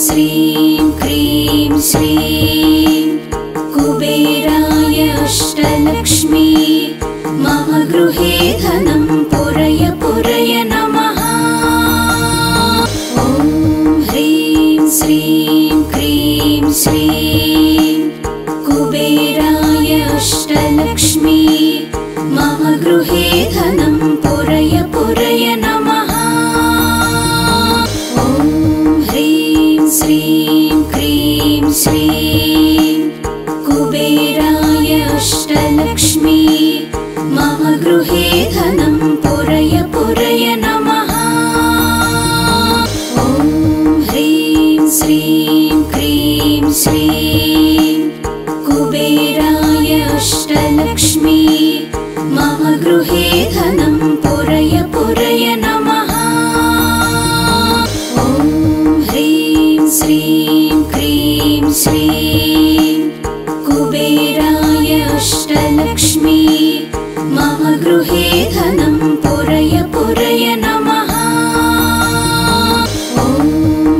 श्रीं क्रीं श्रीं कुबेराय अष्टलक्ष्मी मम गृहे धनं पुरय पुरय नमः। ॐ ह्रीं श्रीं क्रीं श्रीं कुबेराय अष्टलक्ष्मी मम गृहे धनं पुरय पुरय नमः। ॐ ह्रीं श्रीं क्रीं श्रीं कुबेराय अष्टलक्ष्मी मम गृहे धनं पुरय पुरय नमः। ॐ ह्रीं श्रीं क्रीं श्रीं कुबेराय अष्टलक्ष्मी मम गृहे धनं पुरय पुरय नमः। ॐ ह्रीं श्रीं क्रीं श्रीं कुबेराय अष्टलक्ष्मी मम गृहे धनं पुरय पुरय नमः। ॐ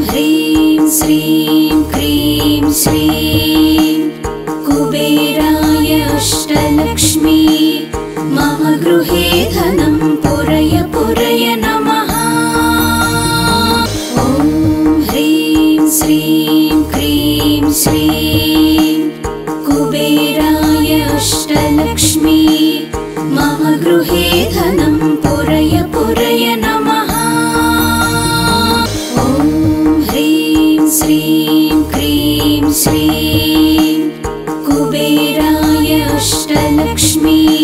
ह्रीं श्रीं क्रीं श्रीं कुबेराय अष्टलक्ष्मी मम गृहे धनं पुरय पुरय नमः। ॐ ह्रीं श्रीं क्रीं श्रीं कुबेराय अष्टलक्ष्मी मम गृहे धनं पुरय पुरय नमः। ॐ ह्रीं श्रीं क्रीं श्रीं कुबेराय अष्टलक्ष्मी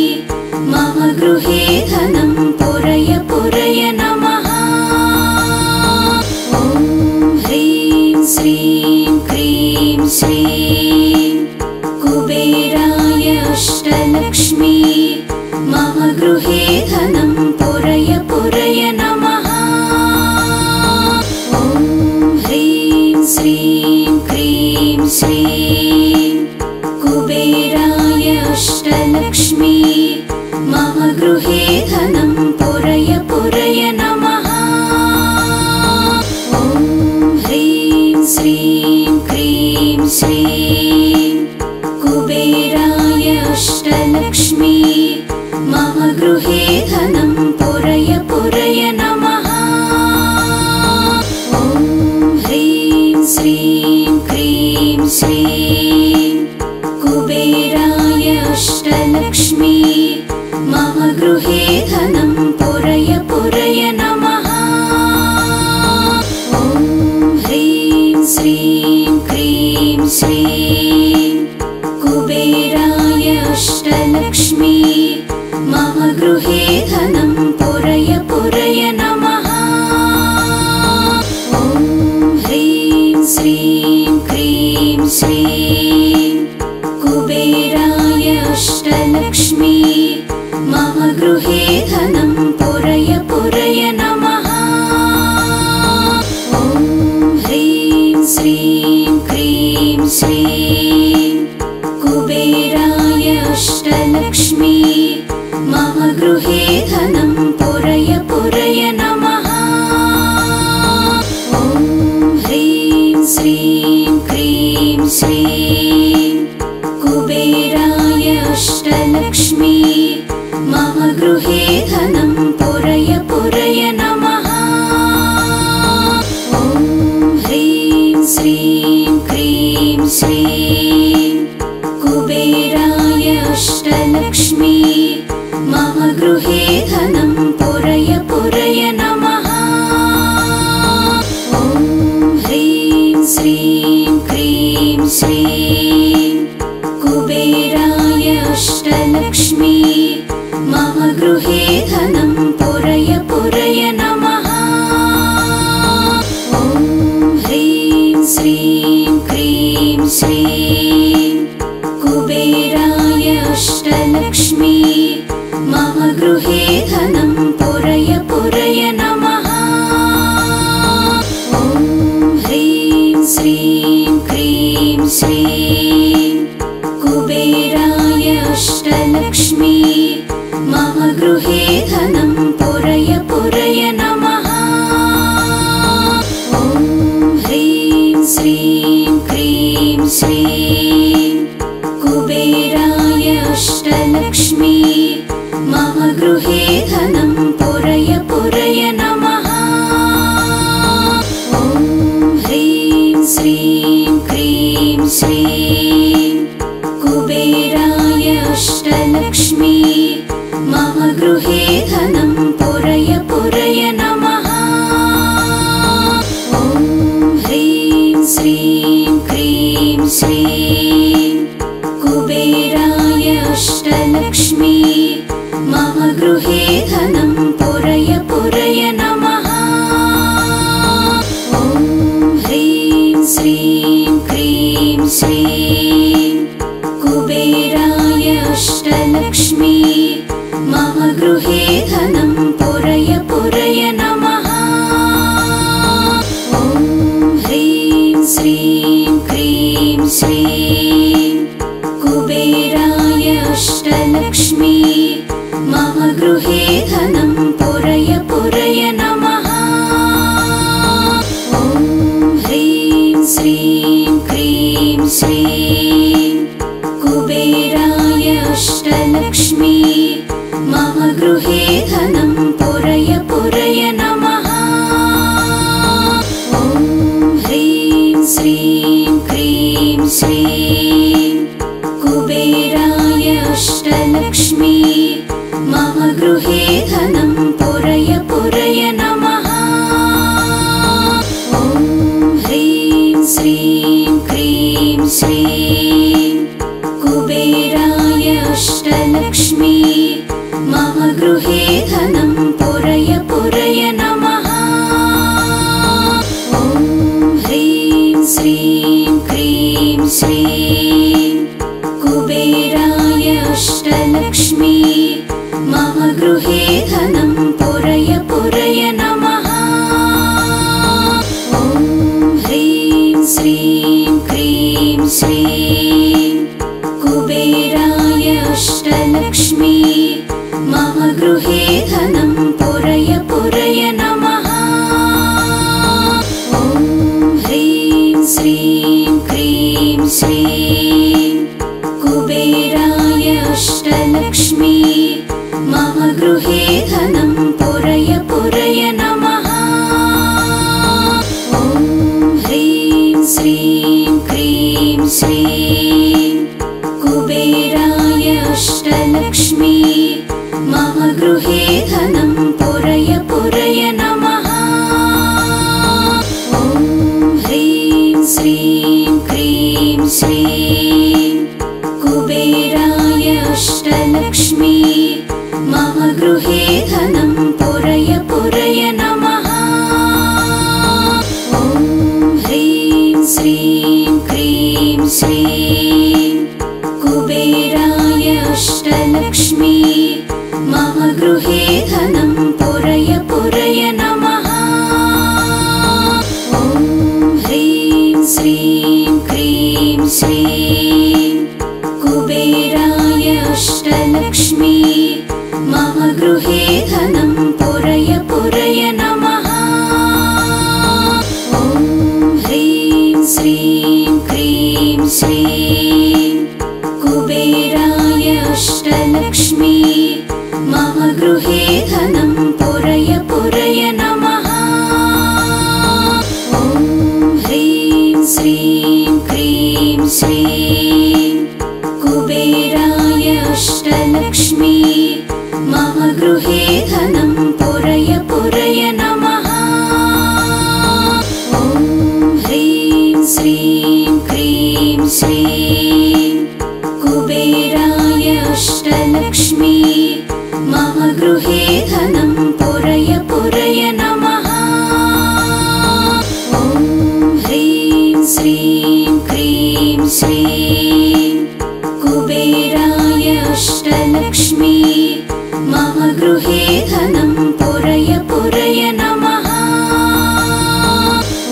मम गृहे धनं पुरय पुरय नमः। ॐ ह्रीं श्रीं क्रीं श्रीं कुबेराय अष्टलक्ष्मी मम गृहे धनं पुरय पुरय नमः। ॐ ह्रीं श्रीं क्रीं श्रीं कुबेराय अष्टलक्ष्मी मम गृहे धनं पुरय पुरय नमः। ॐ ह्रीं श्रीं क्रीं श्रीं कुबेराय अष्टलक्ष्मी मम गृहे धनं पुरय पुरय नमः। ॐ ह्रीं श्रीं क्रीं श्रीं कुबेराय अष्टलक्ष्मी मम गृहे धनं पुरय पुरय नमः। ॐ ह्रीं श्रीं क्रीं श्रीं कुबेराय अष्टलक्ष्मी मम गृहे धनं पुरय पुरय नमः। ॐ ह्रीं श्रीं क्रीं श्रीं कुबेराय अष्टलक्ष्मी मम गृहे धनं पुरय पुरय नमः। ॐ ह्रीं श्रीं क्रीं श्रीं कुबेराय अष्टलक्ष्मी मम गृहे धनं पुरय पुरय नमः। ॐ ह्रीं श्रीं क्रीं श्रीं कुबेराय अष्टलक्ष्मी मम गृहे धनं पुरय पुरय नमः। ॐ ह्रीं श्रीं क्रीं श्रीं कुबेराय अष्टलक्ष्मी मम गृहे धनं पुरय पुरय नमः। ॐ ह्रीं श्रीं क्रीं श्रीं कुबेराय अष्टलक्ष्मी मम गृहे धनं पुरय पुरय नमः। ॐ ह्रीं श्रीं क्रीं श्रीं कुबेराय अष्टलक्ष्मी मम गृहे धनं पुरय पुरय नमः। ॐ ह्रीं श्रीं क्रीं श्रीं कुबेराय अष्टलक्ष्मी मम गृहे धनं पुरय पुरय नमः। ॐ ह्रीं श्रीं कुबेराय अष्टलक्ष्मी मम गृहे धनं पुरय पुरय नमः। ॐ ह्रीं श्रीं क्रीं श्रीं कुबेराय अष्टलक्ष्मी मम गृहे धनं पुरय पुरय नमः। ॐ ह्रीं श्रीं क्रीं श्रीं कुबेराय अष्टलक्ष्मी मम गृहे धनं पुरय पुरय नमः। ॐ ह्रीं श्रीं क्रीं श्रीं कुबेराय अष्टलक्ष्मी मम गृहे धनं पुरय पुरय नमः। ॐ ह्रीं श्रीं क्रीं श्रीं कुबेराय अष्टलक्ष्मी मम गृहे धनं पुरय पुरय नमः। ॐ ह्रीं श्रीं क्रीं श्रीं कुबेराय अष्टलक्ष्मी मम गृहे धनं पुरय पुरय नमः। ॐ ह्रीं श्रीं क्रीं श्रीं कुबेराय अष्टलक्ष्मी मम गृहे धनं पुरय पुरय नमः। ॐ ह्रीं श्रीं क्रीं श्रीं कुबेराय अष्टलक्ष्मी मम गृहे धनं पुरय पुरय नमः। ॐ ह्रीं श्रीं क्रीं श्रीं कुबेराय अष्टलक्ष्मी मम गृहे धनं पुरय पुरय नमः। ॐ ह्रीं श्रीं क्रीं श्रीं कुबेराय अष्टलक्ष्मी मम गृहे धनं पुरय पुरय नमः। ॐ ह्रीं श्रीं क्रीं श्रीं कुबेराय अष्टलक्ष्मी मम गृहे धनं पुरय पुरय नमः। ॐ ह्रीं श्रीं क्रीं श्रीं कुबेराय अष्टलक्ष्मी मम गृहे धनं पुरय पुरय नमः। ॐ ह्रीं श्रीं क्रीं श्रीं कुबेराय अष्टलक्ष्मी मम गृहे धनं पुरय पुरय नमः। ॐ ह्रीं श्रीं क्रीं श्रीं कुबेराय अष्टलक्ष्मी मम गृहे धनं पुरय पुरय नमः। ॐ ह्रीं श्रीं क्रीं श्रीं कुबेराय अष्टलक्ष्मी मम गृहे धनं पुरय पुरय नमः। ॐ ह्रीं श्रीं क्रीं श्रीं कुबेराय अष्टलक्ष्मी मम गृहे धनं पुरय पुरय नमः। ॐ ह्रीं श्रीं क्रीं श्रीं कुबेराय अष्टलक्ष्मी मम गृहे धनं पुरय पुरय नमः।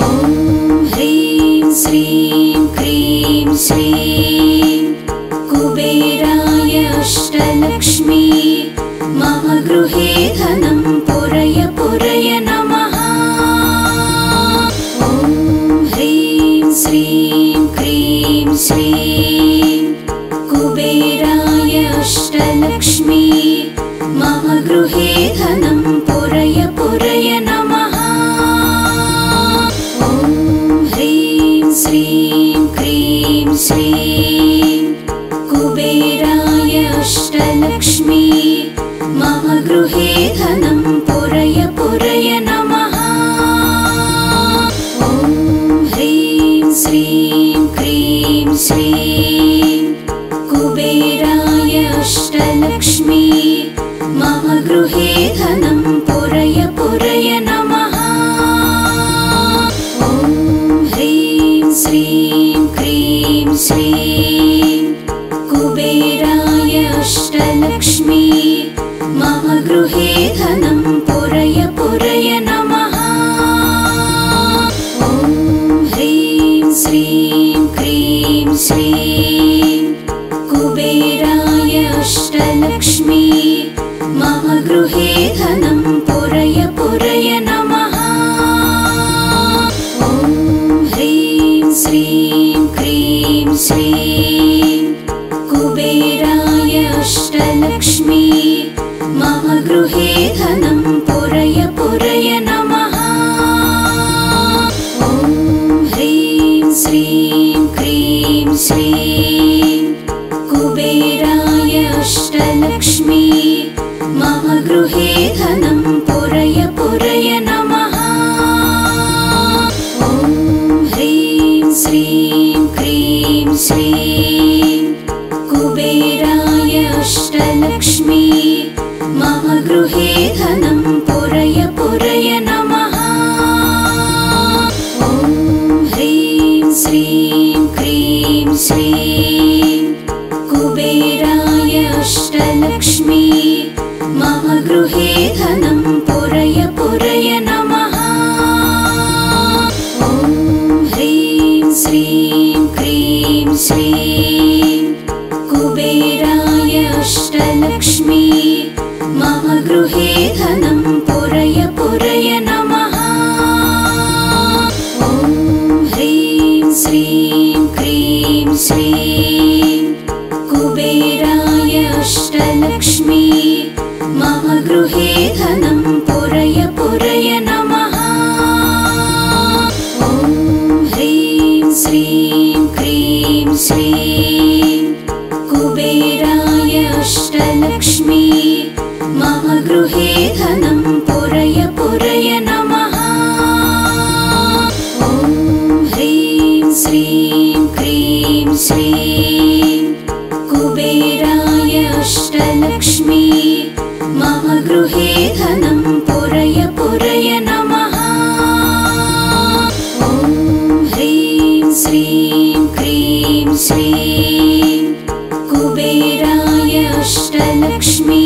ॐ ह्रीं श्रीं क्रीं श्रीं कुबेराय अष्टलक्ष्मी मम गृहे धनं पुरय पुरय नमः। ॐ ह्रीं श्रीं क्रीं श्रीं श्रीं कुबेराय अष्टलक्ष्मी मम गृहे धनं पुरय पुरय नमः। ॐ ह्रीं श्रीं क्रीं श्रीं कुबेराय अष्टलक्ष्मी मम गृहे धनं पुरय पुरय नमः। ॐ ह्रीं श्रीं क्रीं श्रीं कुबेराय अष्टलक्ष्मी मम गृहे धनं पुरय पुरय नमः। ॐ ह्रीं श्रीं क्रीं श्रीं कुबेराय अष्टलक्ष्मी मम गृहे धनं पुरय पुरय नमः। ॐ ह्रीं श्रीं क्रीं श्रीं कुबेराय अष्टलक्ष्मी मम गृहे धनं पुरय पुरय नमः। ॐ ह्रीं श्रीं क्रीं श्रीं कुबेराय अष्टलक्ष्मी मम गृहे धनं पुरय पुरय नमः। ॐ ह्रीं श्रीं क्रीं श्रीं कुबेराय अष्टलक्ष्मी मम गृहे धनं पुरय पुरय नमः। ॐ ह्रीं श्रीं क्रीं श्रीं कुबेराय अष्टलक्ष्मी मम गृहे धनं पुरय पुरय नमः। ॐ ह्रीं श्रीं क्रीं श्रीं कुबेराय अष्टलक्ष्मी मम गृहे धनं पुरय पुरय नमः। ॐ ह्रीं श्रीं क्रीं श्रीं कुबेराय अष्टलक्ष्मी मम गृहे धनं पुरय पुरय नमः। ॐ ह्रीं श्रीं क्रीं श्रीं कुबेराय अष्टलक्ष्मी मम गृहे धनं पुरय पुरय नमः। ॐ ह्रीं श्रीं क्रीं श्रीं कुबेराय अष्टलक्ष्मी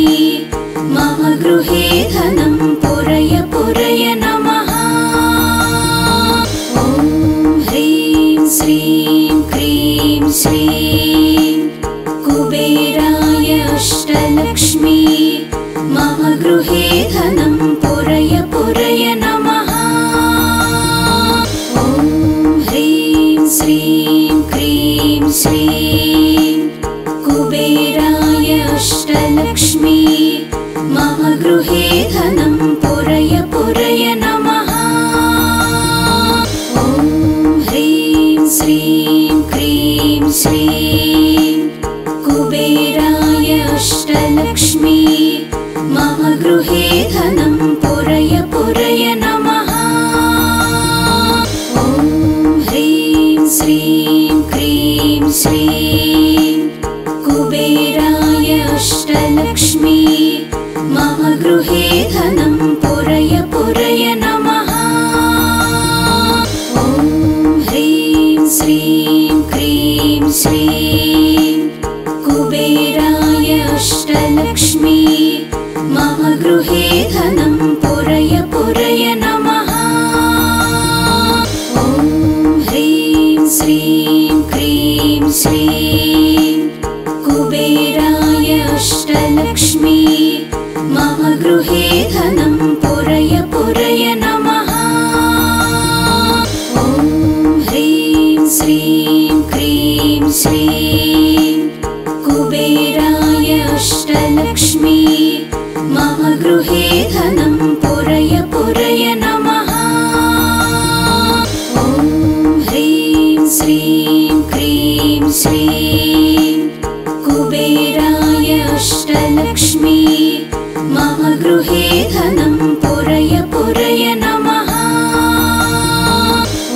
मम गृहे धनं पुरय पुरय नमः। ॐ ह्रीं श्रीं क्रीं श्रीं कुबेराय अष्टलक्ष्मी मम गृहे धनं पुरय पुरय नमः। ॐ ह्रीं श्रीं क्रीं श्रीं कुबेराय अष्टलक्ष्मी मम गृहे धनं पुरय पुरय नमः। ॐ ह्रीं श्रीं क्रीं श्रीं कुबेराय अष्टलक्ष्मी मम गृहे धनं पुरय पुरय नमः। ॐ ह्रीं श्रीं क्रीं श्रीं कुबेराय अष्टलक्ष्मी मम गृहे धनं पुरय पुरय नमः। ॐ ह्रीं श्रीं क्रीं श्रीं कुबेराय अष्टलक्ष्मी मम गृहे धनं पुरय पुरय नमः। ॐ ह्रीं श्रीं क्रीं श्रीं कुबेराय अष्टलक्ष्मी मम गृहे धनं पुरय पुरय नमः। ॐ ह्रीं श्रीं क्रीं श्रीं कुबेराय अष्टलक्ष्मी मम गृहे धनं पुरय पुरय नमः। ॐ ह्रीं श्रीं क्रीं श्रीं कुबेराय अष्टलक्ष्मी मम गृहे धनं पुरय पुरय नमः।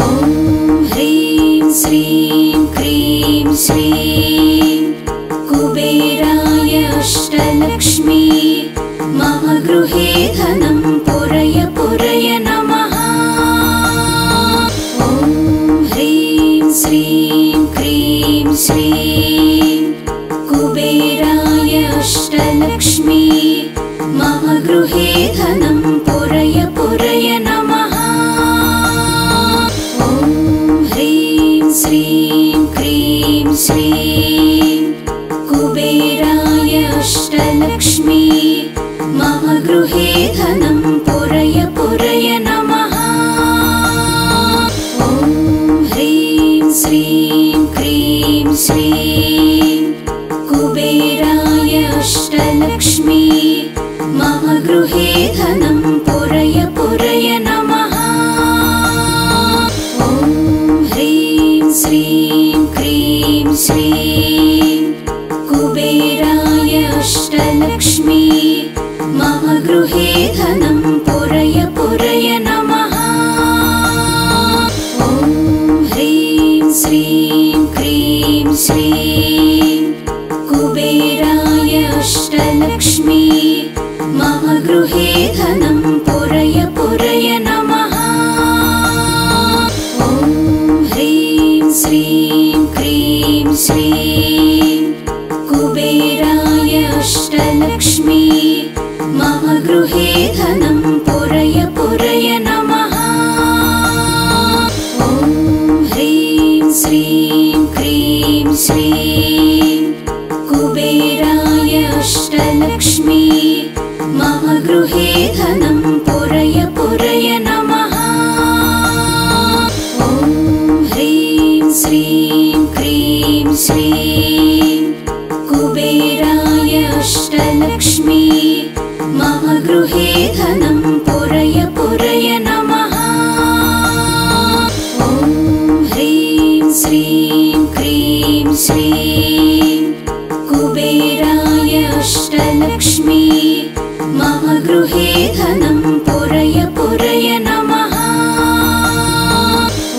ॐ ह्रीं श्रीं क्रीं श्रीं कुबेराय अष्टलक्ष्मी मम गृहे धनं पुरय पुरय नमः। ॐ ह्रीं श्रीं क्रीं श्रीं कुबेराय अष्टलक्ष्मी मम गृहे धनं पुरय पुरय नमः। ॐ ह्रीं श्रीं क्रीं श्रीं कुबेराय अष्टलक्ष्मी मम गृहे धनं पुरय पुरय नमः। ॐ ह्रीं श्रीं क्रीं श्रीं कुबेराय अष्टलक्ष्मी मम गृहे धनं पुरय पुरय नमः। ॐ ह्रीं श्रीं क्रीं श्रीं कुबेराय अष्टलक्ष्मी मम गृहे धनं पुरय पुरय नमः। ॐ ह्रीं श्रीं क्रीं श्रीं कुबेराय अष्टलक्ष्मी मम गृहे धनं पुरय पुरय नमः। ॐ ह्रीं श्रीं क्रीं श्रीं कुबेराय अष्टलक्ष्मी मम गृहे धनं पुरय पुरय नमः। ॐ ह्रीं श्रीं क्रीं श्रीं कुबेराय अष्टलक्ष्मी मम गृहे धनं पुरय पुरय नमः। ॐ ह्रीं श्रीं क्रीं श्रीं कुबेराय अष्टलक्ष्मी मम गृहे धनं पुरय पुरय नमः। ॐ ह्रीं श्रीं क्रीं श्रीं कुबेराय अष्टलक्ष्मी मम गृहे धनं पुरय पुरय नमः।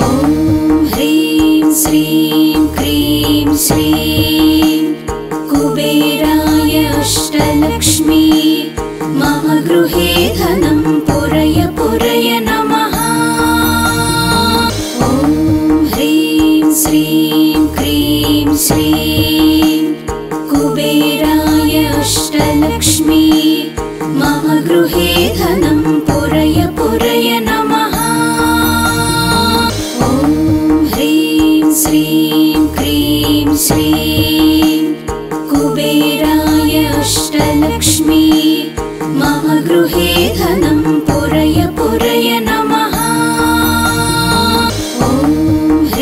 ॐ ह्रीं श्रीं क्रीं श्रीं कुबेराय अष्टलक्ष्मी मम गृहे धनं पुरय पुरय नमः। ॐ ह्रीं श्रीं क्रीं श्रीं कुबेराय अष्टलक्ष्मी मम गृहे धनं पुरय पुरय नमः। ॐ ह्रीं श्रीं क्रीं श्रीं कुबेराय अष्टलक्ष्मी मम गृहे धनं पुरय पुरय नमः। ॐ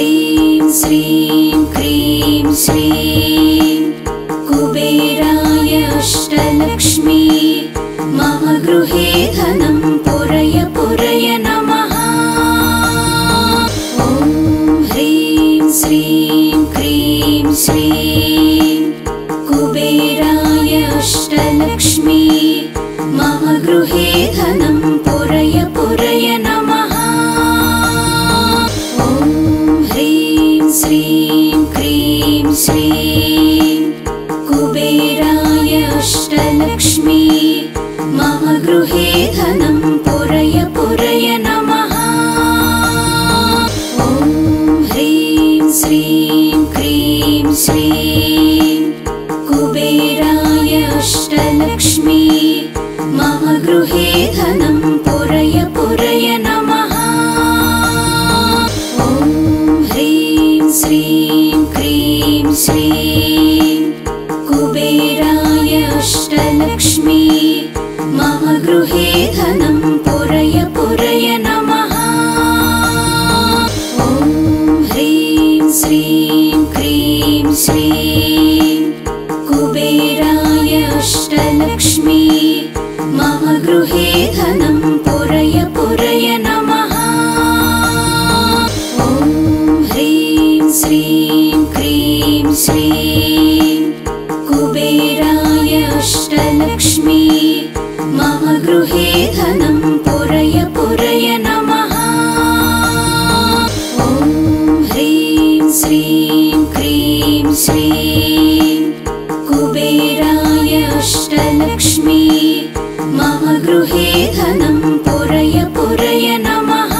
ह्रीं श्रीं क्रीं श्रीं कुबेराय अष्टलक्ष्मी मम गृहे धनं पुरय पुरय नमः। ॐ ह्रीं श्रीं क्रीं श्रीं कुबेराय अष्टलक्ष्मी मम गृहे धनं पुरय पुरय नमः। ॐ ह्रीं श्रीं क्रीं श्रीं कुबेराय अष्टलक्ष्मी मम गृहे धनं पुरय पुरय नमः। ॐ ह्रीं श्रीं क्रीं श्रीं कुबेराय अष्टलक्ष्मी मम गृहे धनं पुरय पुरय नमः। ॐ ह्रीं श्रीं क्रीं श्रीं कुबेराय अष्टलक्ष्मी मम गृहे धनं पुरय पुरय नमः। ॐ ह्रीं श्रीं क्रीं श्रीं श्रीं कुबेराय अष्टलक्ष्मी मम गृहे धनं पुरय पुरय नमः।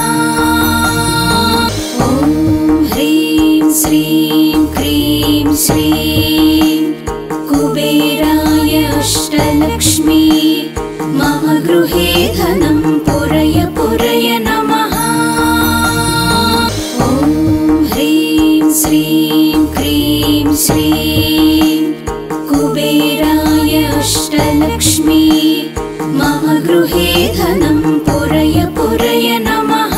ॐ ह्रीं श्रीं क्रीं श्रीं कुबेराय अष्टलक्ष्मी मम गृहे धनं पुरय पुरय नमः। ॐ ह्रीं श्रीं क्रीं श्रीं कुबेराय अष्टलक्ष्मी मम गृहे धनं पुरय पुरय नमः।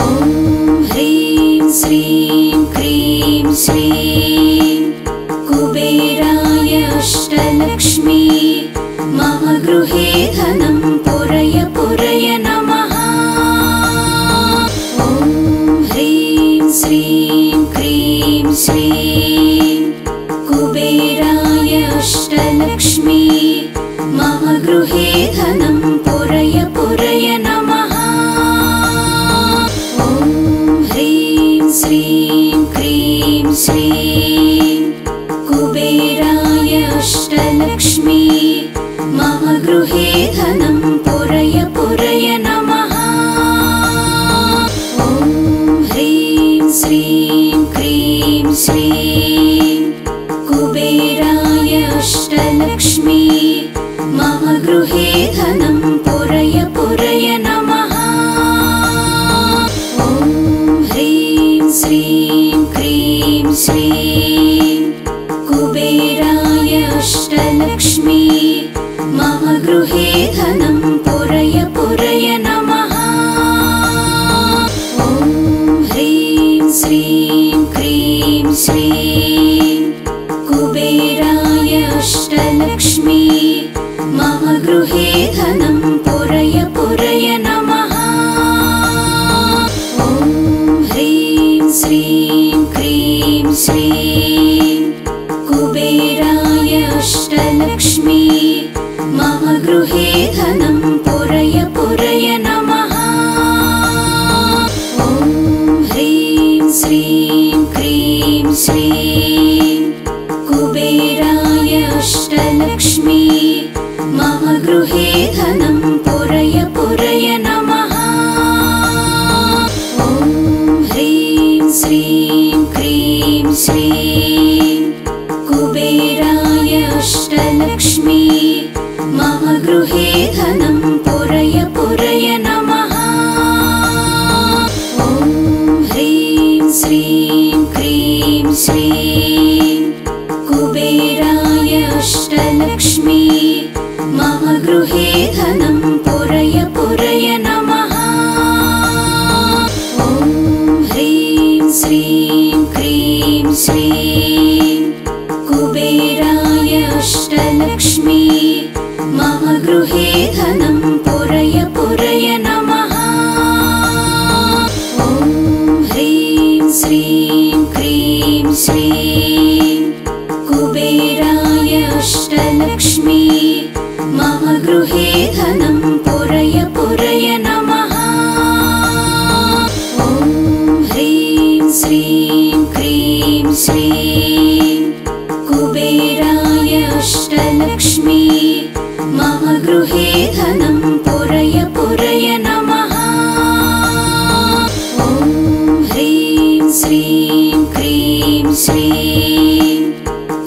ॐ ह्रीं श्रीं क्रीं श्रीं कुबेराय अष्टलक्ष्मी मम गृहे धनं पुरय पुरय नमः। ॐ ह्रीं श्रीं क्रीं श्रीं कुबेराय अष्टलक्ष्मी मम गृहे धनं पुरय पुरय नमः। ॐ ह्रीं श्रीं क्रीं श्रीं कुबेराय अष्टलक्ष्मी मम गृहे धनं पुरय पुरय नमः। ॐ ह्रीं श्रीं क्रीं श्रीं कुबेराय अष्टलक्ष्मी मम गृहे धनं पुरय पुरय नमः। ॐ ह्रीं श्रीं क्रीं श्रीं कुबेराय अष्टलक्ष्मी मम गृहे धनं पुरय पुरय नमः। ॐ ह्रीं श्रीं क्रीं श्रीं कुबेराय अष्टलक्ष्मी मम गृहे धनं पुरय पुरय नमः। ॐ ह्रीं श्रीं क्रीं श्रीं कुबेराय अष्टलक्ष्मी मम गृहे धनं पुरय पुरय नमः। ॐ ह्रीं श्रीं क्रीं श्रीं कुबेराय अष्टलक्ष्मी मम गृहे धनं पुरय पुरय नमः। ॐ ह्रीं श्रीं क्रीं श्रीं कुबेराय अष्टलक्ष्मी मम गृहे धनं पुरय पुरय नमः। ॐ ह्रीं श्रीं क्रीं श्रीं कुबेराय अष्टलक्ष्मी मम गृहे धनं पुरय पुरय नमः। ॐ ह्रीं श्रीं क्रीं श्रीं कुबेराय अष्टलक्ष्मी मम गृहे धनं पुरय पुरय नमः। ॐ ह्रीं श्रीं क्रीं श्रीं कुबेराय अष्टलक्ष्मी मम गृहे धनं पुरय पुरय नमः। ॐ ह्रीं श्रीं क्रीं श्रीं कुबेराय अष्टलक्ष्मी मम गृहे धनं पुरय पुरय नमः। ॐ ह्रीं श्रीं क्रीं श्रीं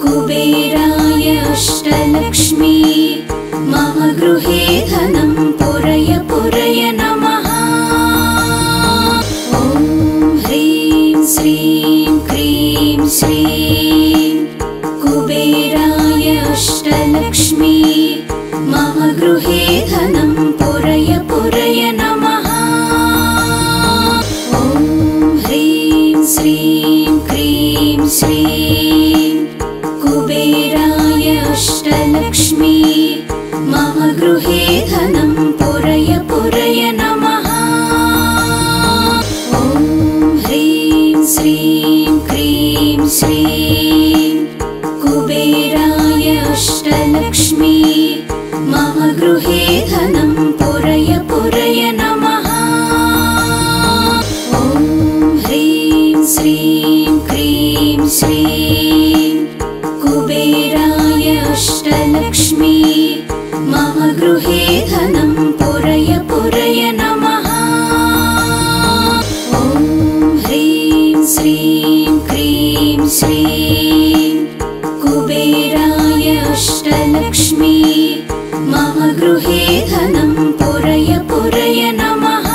कुबेराय अष्टलक्ष्मी मम गृहे धनं पुरय पुरय नमः। ॐ ह्रीं श्रीं क्रीं श्रीं कुबेराय अष्टलक्ष्मी मम गृहे धनं पुरय पुरय नमः। ॐ ह्रीं श्रीं क्रीं श्रीं श्रीं कुबेराय अष्टलक्ष्मी मम गृहे धनं पुरय पुरय नमः। ॐ ह्रीं श्रीं क्रीं श्रीं कुबेराय अष्टलक्ष्मी मम गृहे धनं पुरय पुरय नमः।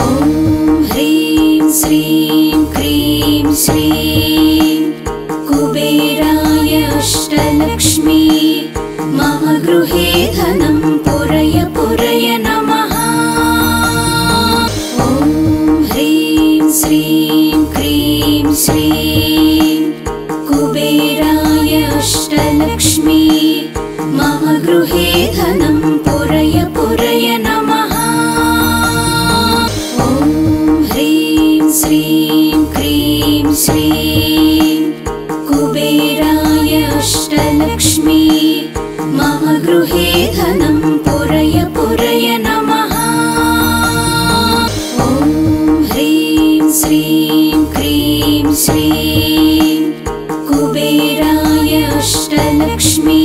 ॐ ह्रीं श्रीं क्रीं श्रीं कुबेराय अष्टलक्ष्मी मम गृहे धनं पुरय पुरय नमः। ॐ ह्रीं श्रीं क्रीं श्रीं कुबेराय अष्टलक्ष्मी मम गृहे धनं पुरय पुरय नमः। ॐ ह्रीं श्रीं क्रीं श्रीं कुबेराय अष्टलक्ष्मी मम गृहे धनं पुरय पुरय नमः। ॐ ह्रीं श्रीं क्रीं श्रीं कुबेराय अष्टलक्ष्मी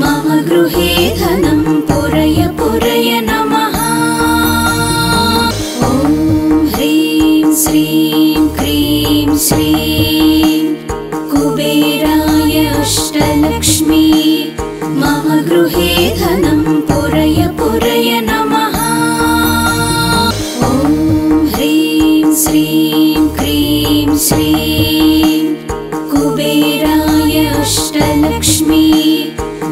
मम गृहे धनं पुरय पुरय नमः। ॐ ह्रीं श्रीं क्रीं श्रीं कुबेराय अष्टलक्ष्मी मम गृहे धनं पुरय पुरय नमः। ॐ ह्रीं श्रीं क्रीं श्रीं कुबेराय अष्टलक्ष्मी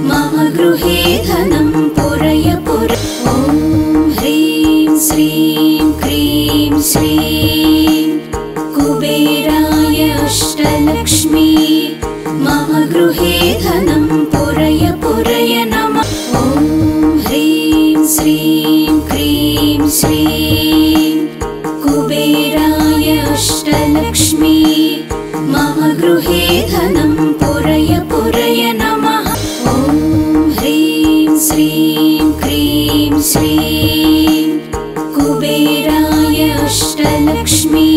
मम गृहे धनं पुरय पुरय। ॐ ह्रीं श्रीं क्रीं श्रीं कुबेराय अष्टलक्ष्मी मम गृहे धनं पुरय पुरय नमः। ॐ ह्रीं श्रीं क्रीं श्रीं कुबेराय अष्टलक्ष्मी मम गृहे धनं पुरय पुरय नमः। ॐ ह्रीं श्रीं क्रीं श्रीं कुबेराय अष्टलक्ष्मी